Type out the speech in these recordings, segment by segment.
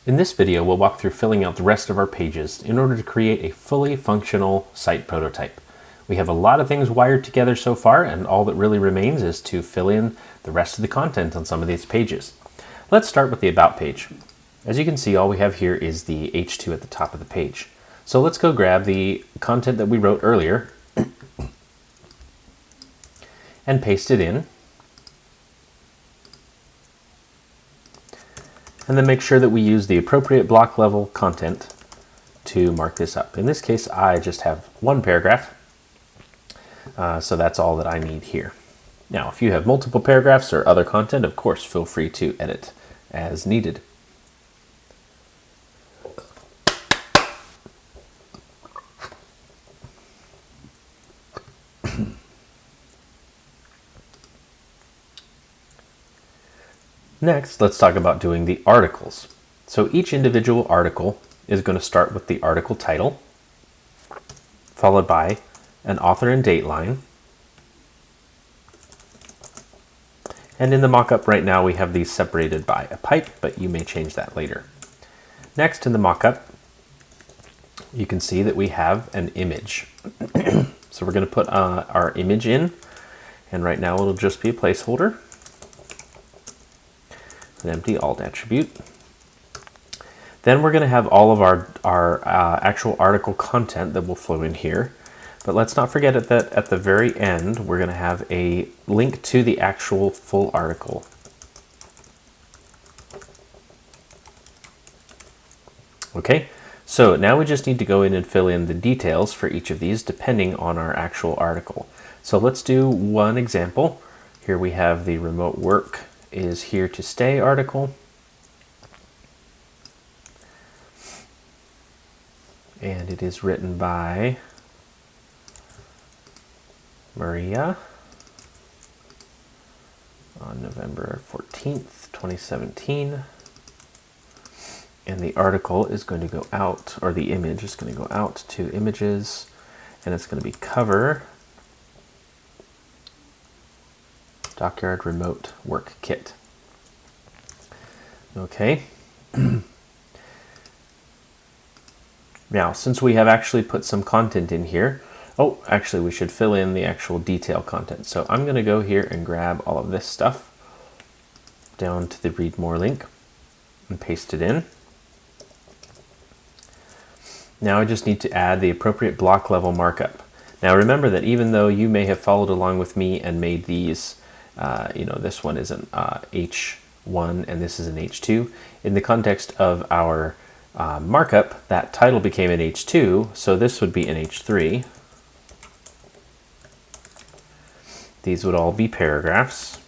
In this video, we'll walk through filling out the rest of our pages in order to create a fully functional site prototype. We have a lot of things wired together so far, and all that really remains is to fill in the rest of the content on some of these pages. Let's start with the About page. As you can see, all we have here is the H2 at the top of the page. So let's go grab the content that we wrote earlier and paste it in. And then make sure that we use the appropriate block level content to mark this up. In this case, I just have one paragraph, so that's all that I need here. Now, if you have multiple paragraphs or other content, of course, feel free to edit as needed. Next, let's talk about doing the articles. So each individual article is going to start with the article title, followed by an author and date line. And in the mockup right now, we have these separated by a pipe, but you may change that later. Next, in the mockup, you can see that we have an image. So we're going to put our image in, and right now it'll just be a placeholder. An empty alt attribute. Then we're going to have all of our actual article content that will flow in here. But let's not forget that at the very end, we're going to have a link to the actual full article. Okay, so now we just need to go in and fill in the details for each of these depending on our actual article. So let's do one example. Here we have the remote work is here to stay article. And it is written by Maria on November 14th, 2017. And the article is going to go out, or the image is going to go out to images, and it's going to be cover Dockyard Remote Work Kit. Okay. Now, since we have actually put some content in here, actually we should fill in the actual detail content. So I'm going to go here and grab all of this stuff down to the read more link and paste it in. Now I just need to add the appropriate block level markup. Now remember that even though you may have followed along with me and made these this one is an H1 and this is an H2. In the context of our markup, that title became an H2, so this would be an H3. These would all be paragraphs.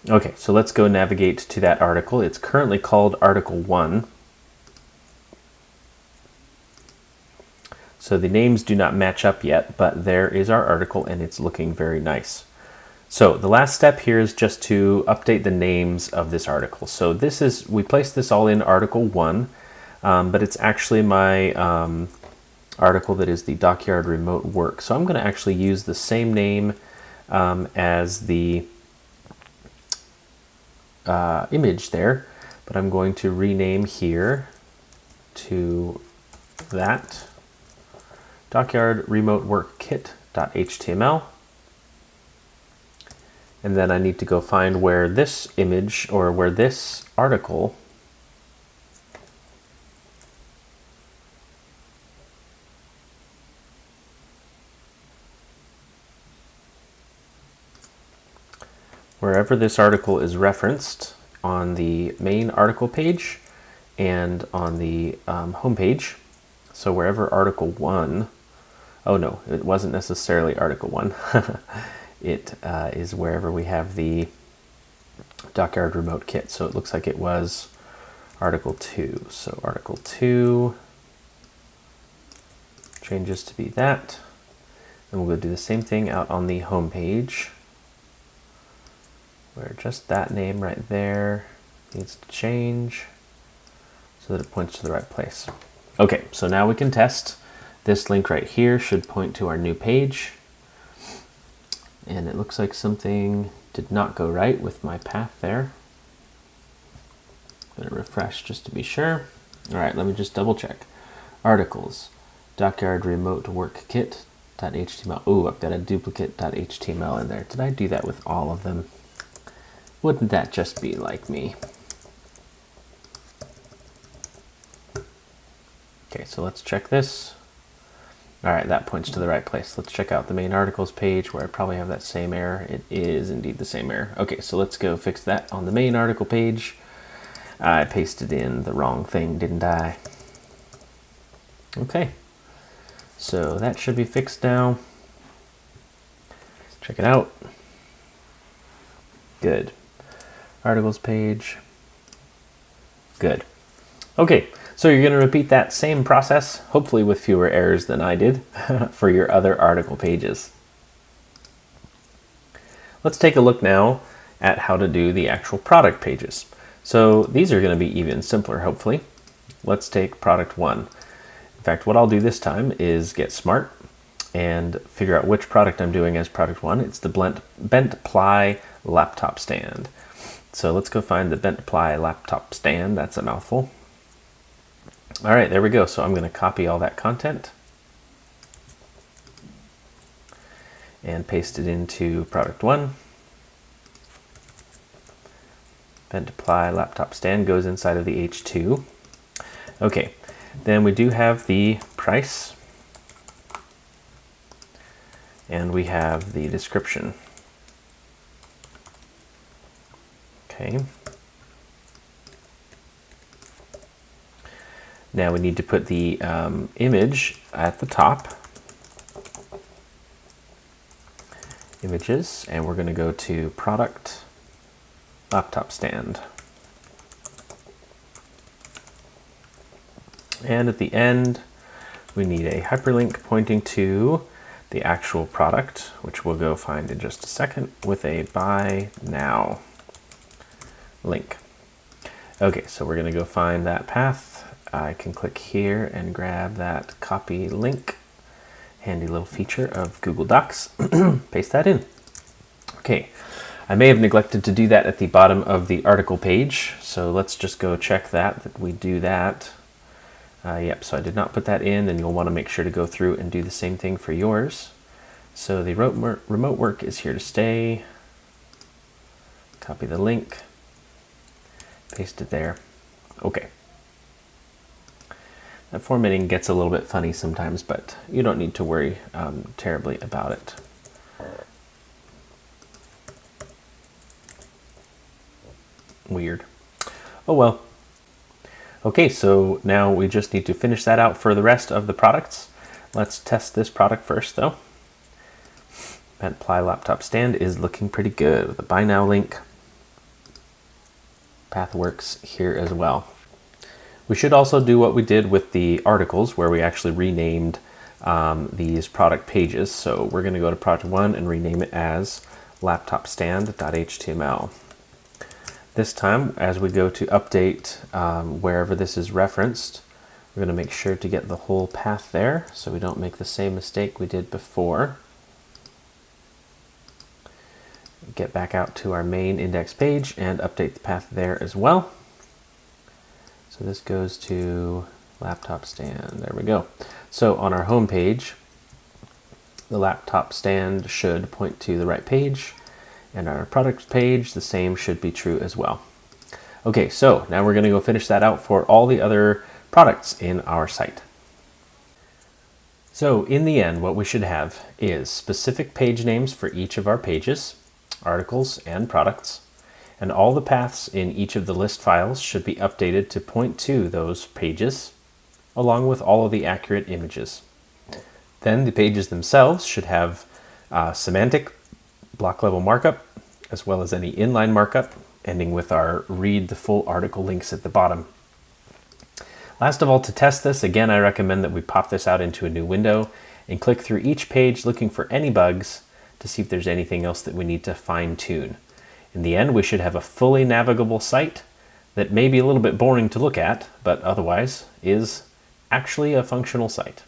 Okay, so let's go navigate to that article. It's currently called Article 1. So the names do not match up yet, but there is our article and it's looking very nice. So the last step here is just to update the names of this article. So we placed this all in Article 1, but it's actually my article that is the Dockyard Remote Work. So I'm going to actually use the same name as the image there, but I'm going to rename here to that Dockyard Remote Work Kit.html. And then I need to go find where this image or where this article wherever this article is referenced on the main article page and on the home page. So wherever Article 1, oh no, it wasn't necessarily Article 1. It is wherever we have the Dockyard Remote Kit. So it looks like it was Article 2. So Article 2, changes to be that. And we'll go do the same thing out on the home page, where just that name right there needs to change so that it points to the right place. Okay, so now we can test. This link right here should point to our new page. And it looks like something did not go right with my path there. I'm gonna refresh just to be sure. All right, let me just double check. Articles, Dockyard Remote Work Kit.html. Oh, I've got a duplicate.html in there. Did I do that with all of them? Wouldn't that just be like me? Okay, so let's check this. All right, that points to the right place. Let's check out the main articles page where I probably have that same error. It is indeed the same error. Okay, so let's go fix that on the main article page. I pasted in the wrong thing, didn't I? Okay, so that should be fixed now. Check it out. Good. Articles page. Good. Okay, so you're going to repeat that same process, hopefully with fewer errors than I did, for your other article pages. Let's take a look now at how to do the actual product pages. So these are going to be even simpler, hopefully. Let's take product 1. In fact, what I'll do this time is get smart and figure out which product I'm doing as product 1. It's the bent ply laptop stand. So let's go find the bent ply laptop stand. That's a mouthful. All right, there we go. So I'm going to copy all that content and paste it into product 1. Bent ply laptop stand goes inside of the H2. Okay, then we do have the price and we have the description. Okay. Now we need to put the image at the top. Images, and we're going to go to product laptop stand. And at the end, we need a hyperlink pointing to the actual product, which we'll go find in just a second, with a buy now link. Okay, so we're going to go find that path. I can click here and grab that copy link. Handy little feature of Google Docs. Paste that in. Okay, I may have neglected to do that at the bottom of the article page, so let's just go check that we do that. Yep, so I did not put that in, and you'll want to make sure to go through and do the same thing for yours. So the remote work is here to stay. Copy the link, paste it there. Okay. That formatting gets a little bit funny sometimes, but you don't need to worry terribly about it. Weird. Oh well. Okay, so now we just need to finish that out for the rest of the products. Let's test this product first though. Bent ply laptop stand is looking pretty good with the buy now link. Path works here as well. We should also do what we did with the articles where we actually renamed these product pages. So we're going to go to project 1 and rename it as laptopstand.html. This time, as we go to update wherever this is referenced, we're going to make sure to get the whole path there so we don't make the same mistake we did before. Get back out to our main index page and update the path there as well. So this goes to laptop stand. There we go. So on our home page, the laptop stand should point to the right page, and our product page, the same should be true as well. Okay, so now we're going to go finish that out for all the other products in our site. So in the end, what we should have is specific page names for each of our pages, articles, and products. And all the paths in each of the list files should be updated to point to those pages, along with all of the accurate images. Then the pages themselves should have semantic block level markup, as well as any inline markup, ending with our read the full article links at the bottom. Last of all, to test this, again, I recommend that we pop this out into a new window and click through each page looking for any bugs to see if there's anything else that we need to fine tune. In the end, we should have a fully navigable site that may be a little bit boring to look at, but otherwise is actually a functional site.